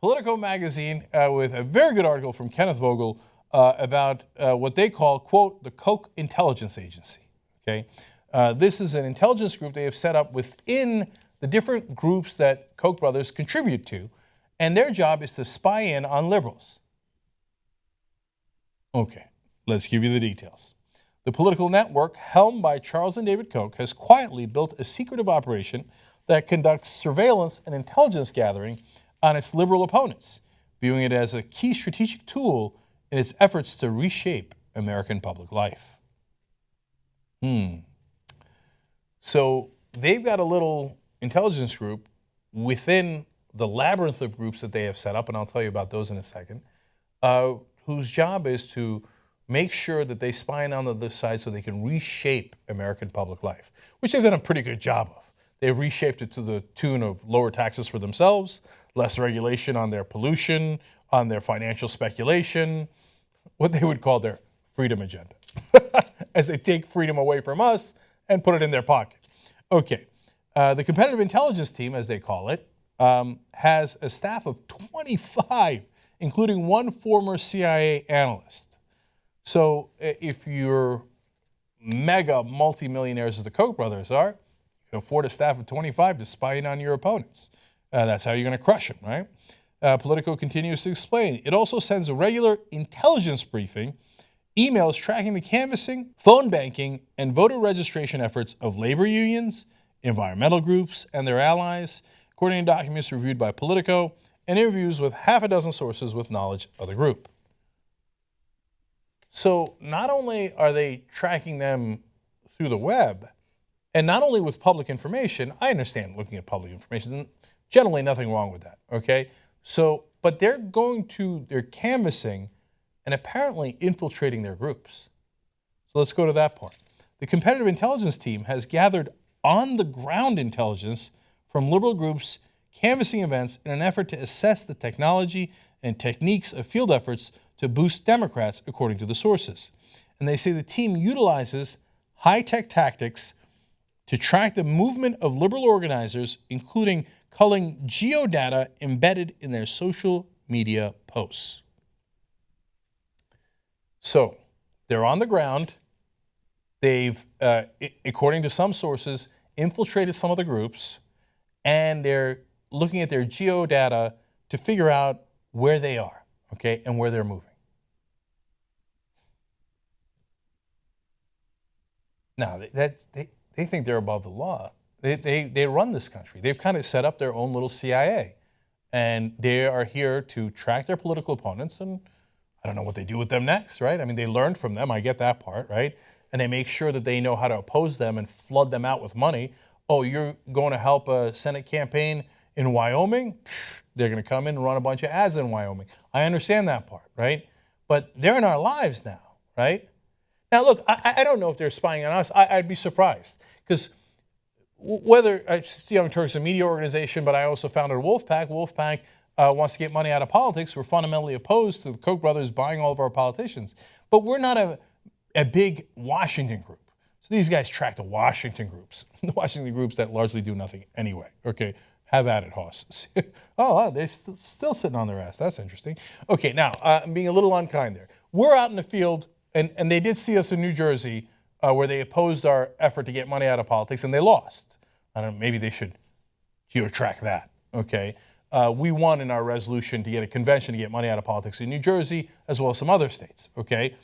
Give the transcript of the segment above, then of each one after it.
Politico magazine with a very good article from Kenneth Vogel about what they call, quote, the Koch intelligence agency. Okay, this is an intelligence group they have set up within the different groups that Koch brothers contribute to, and their job is to spy in on liberals. Okay, let's give you the details. The political network, helmed by Charles and David Koch, has quietly built a secretive operation that conducts surveillance and intelligence gathering on its liberal opponents, viewing it as a key strategic tool in its efforts to reshape American public life. So they've got a little intelligence group within the labyrinth of groups that they have set up, and I'll tell you about those in a second, whose job is to make sure that they spy on the other side so they can reshape American public life, which they've done a pretty good job of. They've reshaped it to the tune of lower taxes for themselves, less regulation on their pollution, on their financial speculation, what they would call their freedom agenda, as they take freedom away from us and put it in their pocket. Okay, the competitive intelligence team, as they call it, has a staff of 25, including one former CIA analyst. So if you're mega multimillionaires as the Koch brothers are, you can afford a staff of 25 to spy in on your opponents. That's how you're going to crush them, right? Politico continues to explain. It also sends a regular intelligence briefing, emails tracking the canvassing, phone banking, and voter registration efforts of labor unions, environmental groups, and their allies, according to documents reviewed by Politico, and interviews with half a dozen sources with knowledge of the group. So not only are they tracking them through the web, and not only with public information, I understand looking at public information, generally nothing wrong with that, okay? So, but they're canvassing and apparently infiltrating their groups. So let's go to that part. The competitive intelligence team has gathered on-the-ground intelligence from liberal groups canvassing events in an effort to assess the technology and techniques of field efforts to boost Democrats, according to the sources. And they say the team utilizes high-tech tactics to track the movement of liberal organizers, including culling geodata embedded in their social media posts. So they're on the ground. They've, according to some sources, infiltrated some of the groups, and they're looking at their geodata to figure out where they are, okay, and where they're moving. Now, they think they're above the law. They run this country. They've kind of set up their own little CIA. And they are here to track their political opponents, and I don't know what they do with them next, right? I mean, they learned from them. I get that part, right? And they make sure that they know how to oppose them and flood them out with money. Oh, you're going to help a Senate campaign in Wyoming? They're going to come in and run a bunch of ads in Wyoming. I understand that part, right? But they're in our lives now, right? Now, look, I don't know if they're spying on us. I'd be surprised. Because whether Young Turks, a media organization, but I also founded Wolfpack. Wolfpack wants to get money out of politics. We're fundamentally opposed to the Koch brothers buying all of our politicians. But we're not a big Washington group. So these guys track the Washington groups, the Washington groups that largely do nothing anyway. Okay, have at it, Hoss. Oh, they're still sitting on their ass. That's interesting. Okay, now, I'm being a little unkind there. We're out in the field, and they did see us in New Jersey where they opposed our effort to get money out of politics, and they lost. I don't know, maybe they should geo-track that, okay? We won in our resolution to get a convention to get money out of politics in New Jersey, as well as some other states, okay?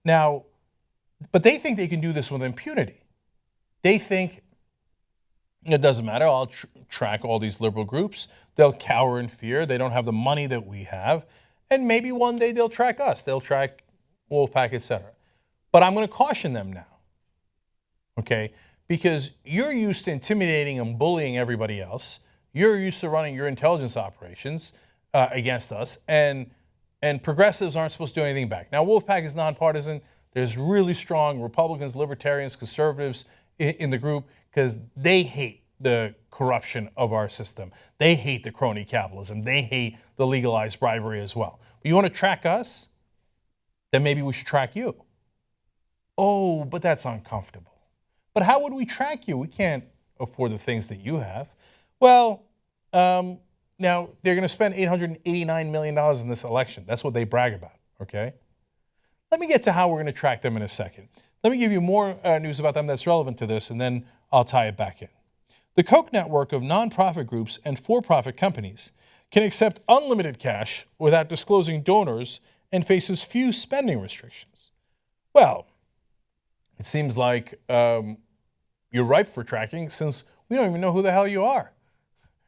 Now, but they think they can do this with impunity. They think it doesn't matter, I'll track all these liberal groups. They'll cower in fear. They don't have the money that we have. And maybe one day they'll track us. They'll track Wolfpack, etc. But I'm going to caution them now, okay? Because you're used to intimidating and bullying everybody else. You're used to running your intelligence operations against us, and progressives aren't supposed to do anything back. Now, Wolfpack is nonpartisan. There's really strong Republicans, libertarians, conservatives in the group because they hate the corruption of our system. They hate the crony capitalism. They hate the legalized bribery as well. But you want to track us? Then maybe we should track you. Oh, but that's uncomfortable. But how would we track you? We can't afford the things that you have. Well, Now, they're going to spend $889 million in this election. That's what they brag about, okay? Let me get to how we're going to track them in a second. Let me give you more news about them that's relevant to this, and then I'll tie it back in. The Koch network of nonprofit groups and for-profit companies can accept unlimited cash without disclosing donors and faces few spending restrictions. Well, it seems like you're ripe for tracking since we don't even know who the hell you are.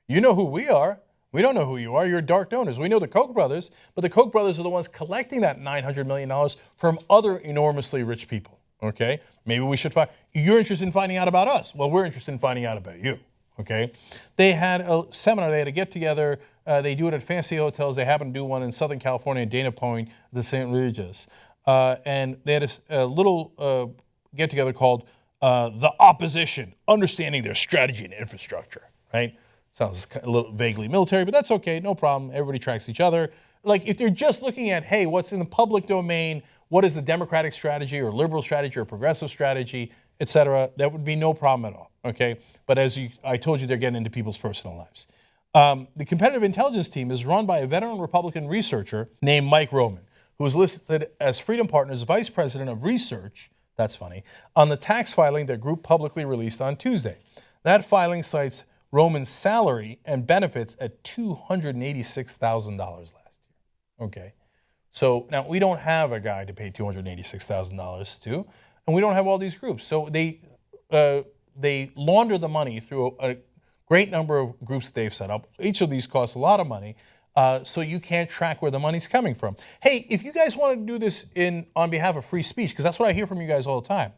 You know who we are. We don't know who you are. You're dark donors. We know the Koch brothers, but the Koch brothers are the ones collecting that $900 million from other enormously rich people, okay? Maybe we should find, you're interested in finding out about us. Well, we're interested in finding out about you, okay? They had a seminar. They had a get-together. They do it at fancy hotels. They happen to do one in Southern California, Dana Point, the St. Regis. And they had a little get-together called The Opposition, Understanding Their Strategy and Infrastructure, right? Sounds a little vaguely military, but that's okay, no problem. Everybody tracks each other. Like if you're just looking at, hey, what's in the public domain, what is the Democratic strategy or liberal strategy or progressive strategy, et cetera, that would be no problem at all, okay? But as I told you, they're getting into people's personal lives. The competitive intelligence team is run by a veteran Republican researcher named Mike Roman, who is listed as Freedom Partners Vice President of Research, that's funny, on the tax filing that group publicly released on Tuesday. That filing cites Roman's salary and benefits at $286,000 last year. Okay, so now we don't have a guy to pay $286,000 to, and we don't have all these groups. So they launder the money through a great number of groups they've set up. Each of these costs a lot of money, so you can't track where the money's coming from. Hey, if you guys want to do this on behalf of free speech, because that's what I hear from you guys all the time,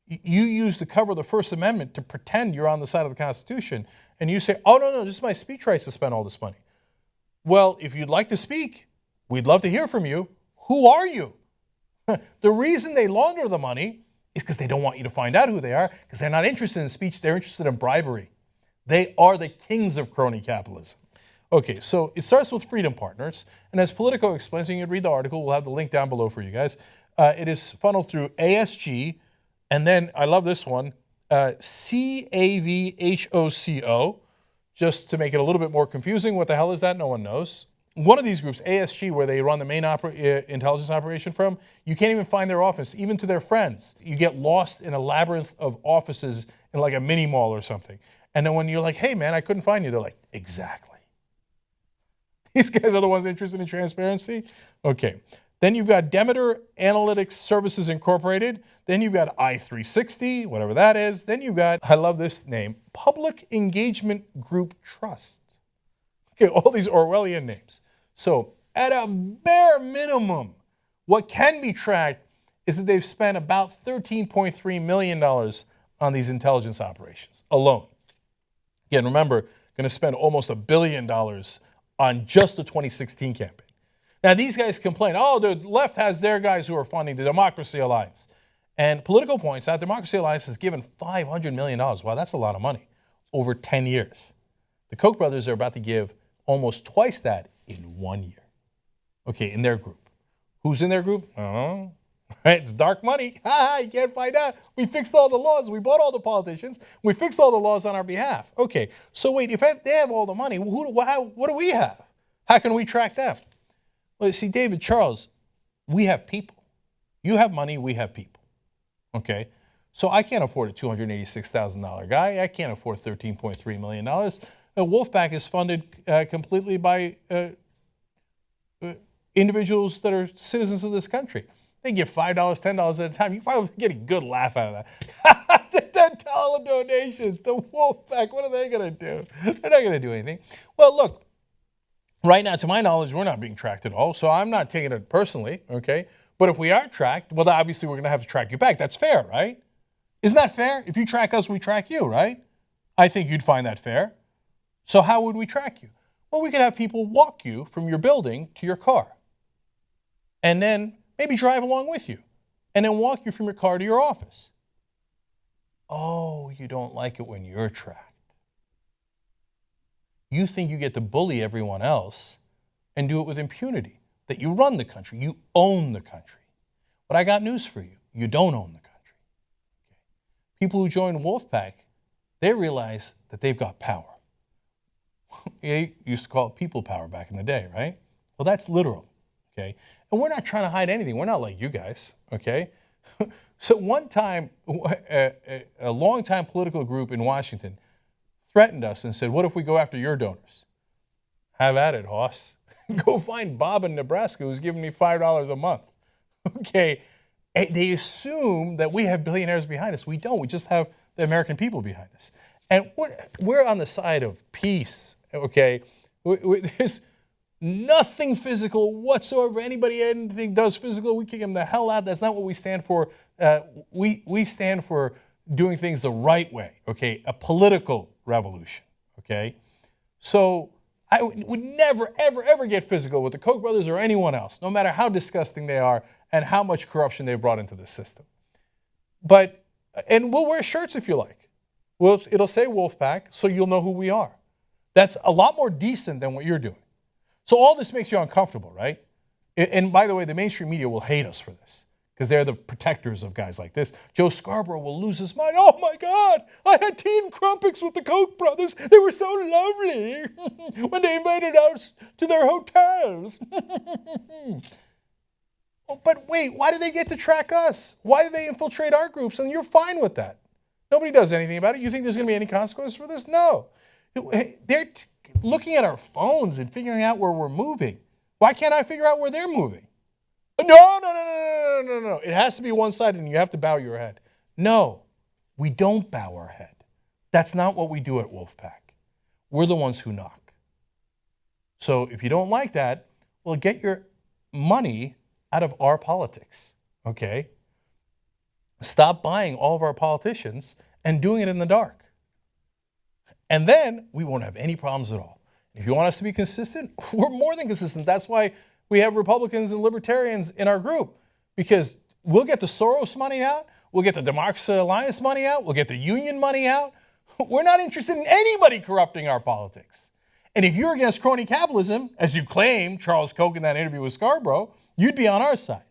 you use the cover of the First Amendment to pretend you're on the side of the Constitution, and you say, oh, no, this is my speech rights to spend all this money. Well, if you'd like to speak, we'd love to hear from you. Who are you? The reason they launder the money is because they don't want you to find out who they are, because they're not interested in speech, they're interested in bribery. They are the kings of crony capitalism. Okay, so it starts with Freedom Partners, and as Politico explains, and you can read the article, we'll have the link down below for you guys. It is funneled through ASG, and then, I love this one, CAVHOCO, just to make it a little bit more confusing. What the hell is that? No one knows. One of these groups, ASG, where they run the main intelligence operation from, you can't even find their office, even to their friends. You get lost in a labyrinth of offices in like a mini mall or something. And then when you're like, hey, man, I couldn't find you, they're like, exactly. These guys are the ones interested in transparency? Okay. Then you've got Demeter Analytics Services Incorporated. Then you've got I360, whatever that is. Then you've got, I love this name, Public Engagement Group Trust. Okay, all these Orwellian names. So at a bare minimum, what can be tracked is that they've spent about $13.3 million on these intelligence operations alone. Again, remember, going to spend almost $1 billion on just the 2016 campaign. Now, these guys complain, oh, the left has their guys who are funding the Democracy Alliance. And Politico points out Democracy Alliance has given $500 million. Wow, that's a lot of money over 10 years. The Koch brothers are about to give almost twice that in 1 year. Okay, in their group. Who's in their group? I don't know. Right? It's dark money. You can't find out. We fixed all the laws. We bought all the politicians. We fixed all the laws on our behalf. Okay, so wait, if they have all the money, what do we have? How can we track them? Well, you see, David, Charles, we have people. You have money, we have people. Okay? So I can't afford a $286,000 guy. I can't afford $13.3 million. Wolfpack is funded completely by individuals that are citizens of this country. They give $5, $10 at a time. You probably get a good laugh out of that. $10 donations to Wolfpack. What are they going to do? They're not going to do anything. Well, look. Right now, to my knowledge, we're not being tracked at all, so I'm not taking it personally, okay? But if we are tracked, well, obviously we're going to have to track you back. That's fair, right? Isn't that fair? If you track us, we track you, right? I think you'd find that fair. So how would we track you? Well, we could have people walk you from your building to your car, and then maybe drive along with you, and then walk you from your car to your office. Oh, you don't like it when you're tracked. You think you get to bully everyone else and do it with impunity, that you run the country, you own the country. But I got news for you. You don't own the country. Okay. People who join Wolfpack, they realize that they've got power. They used to call it people power back in the day, right? Well, that's literal, okay? And we're not trying to hide anything. We're not like you guys, okay? So one time, a long-time political group in Washington threatened us and said, what if we go after your donors? Have at it, Hoss. Go find Bob in Nebraska who's giving me $5 a month. Okay, they assume that we have billionaires behind us. We don't. We just have the American people behind us. And we're on the side of peace, okay? There's nothing physical whatsoever. Anything does physical, we kick them the hell out. That's not what we stand for. We stand for doing things the right way, okay? A political revolution, okay? So I would never, ever, ever get physical with the Koch brothers or anyone else, no matter how disgusting they are and how much corruption they've brought into the system. And we'll wear shirts if you like. Well, it'll say Wolfpack, so you'll know who we are. That's a lot more decent than what you're doing. So all this makes you uncomfortable, right? And by the way, the mainstream media will hate us for this because they're the protectors of guys like this. Joe Scarborough will lose his mind. Oh my God, I had tea and crumpets with the Koch brothers. They were so lovely when they invited us to their hotels. But wait, why do they get to track us? Why do they infiltrate our groups? And you're fine with that. Nobody does anything about it. You think there's going to be any consequence for this? No. They're looking at our phones and figuring out where we're moving. Why can't I figure out where they're moving? No. It has to be one-sided and you have to bow your head. No, we don't bow our head. That's not what we do at Wolfpack. We're the ones who knock. So if you don't like that, well, get your money out of our politics, okay? Stop buying all of our politicians and doing it in the dark. And then we won't have any problems at all. If you want us to be consistent, we're more than consistent. That's why we have Republicans and Libertarians in our group, because we'll get the Soros money out, we'll get the Democracy Alliance money out, we'll get the union money out. We're not interested in anybody corrupting our politics. And if you're against crony capitalism, as you claim, Charles Koch in that interview with Scarborough, you'd be on our side.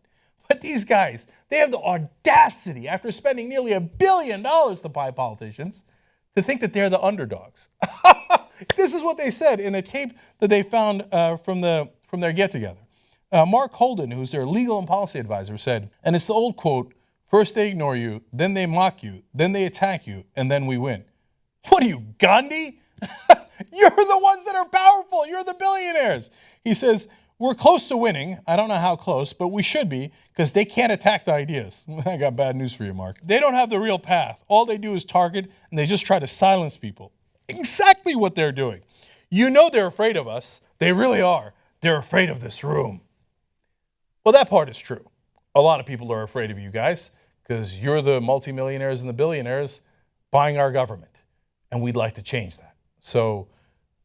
But these guys, they have the audacity, after spending nearly $1 billion to buy politicians, to think that they're the underdogs. This is what they said in a tape that they found from their get-together. Mark Holden, who's their legal and policy advisor, said, and it's the old quote, first they ignore you, then they mock you, then they attack you, and then we win. What are you, Gandhi? You're the ones that are powerful. You're the billionaires. He says, we're close to winning. I don't know how close, but we should be because they can't attack the ideas. I got bad news for you, Mark. They don't have the real path. All they do is target, and they just try to silence people. Exactly what they're doing. You know they're afraid of us. They really are. They're afraid of this room. Well, that part is true. A lot of people are afraid of you guys because you're the multimillionaires and the billionaires buying our government, and we'd like to change that. So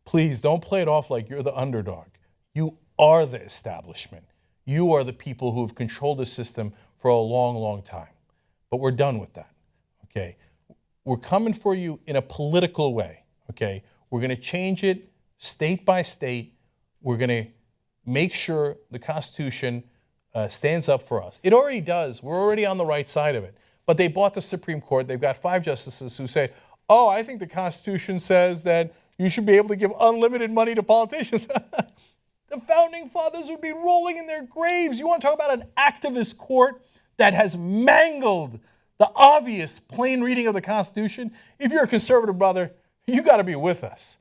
please don't play it off like you're the underdog. You are the establishment. You are the people who have controlled the system for a long, long time. But we're done with that, okay? We're coming for you in a political way, okay? We're going to change it state by state. We're going to make sure the Constitution stands up for us. It already does. We're already on the right side of it. But they bought the Supreme Court. They've got 5 justices who say, oh, I think the Constitution says that you should be able to give unlimited money to politicians. The founding fathers would be rolling in their graves. You want to talk about an activist court that has mangled the obvious plain reading of the Constitution? If you're a conservative brother, you got to be with us.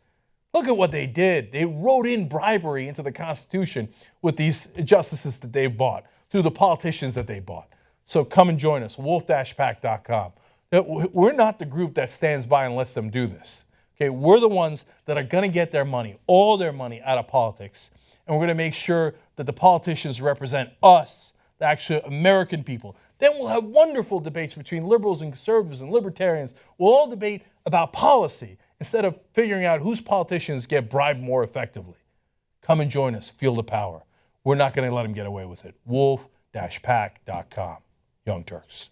Look at what they did. They wrote in bribery into the Constitution with these justices that they bought, through the politicians that they bought. So come and join us, wolf-pack.com. We're not the group that stands by and lets them do this. Okay, we're the ones that are going to get their money, all their money, out of politics. And we're going to make sure that the politicians represent us, the actual American people. Then we'll have wonderful debates between liberals and conservatives and libertarians. We'll all debate about policy instead of figuring out whose politicians get bribed more effectively. Come and join us. Feel the power. We're not going to let them get away with it. wolf-pack.com. Young Turks.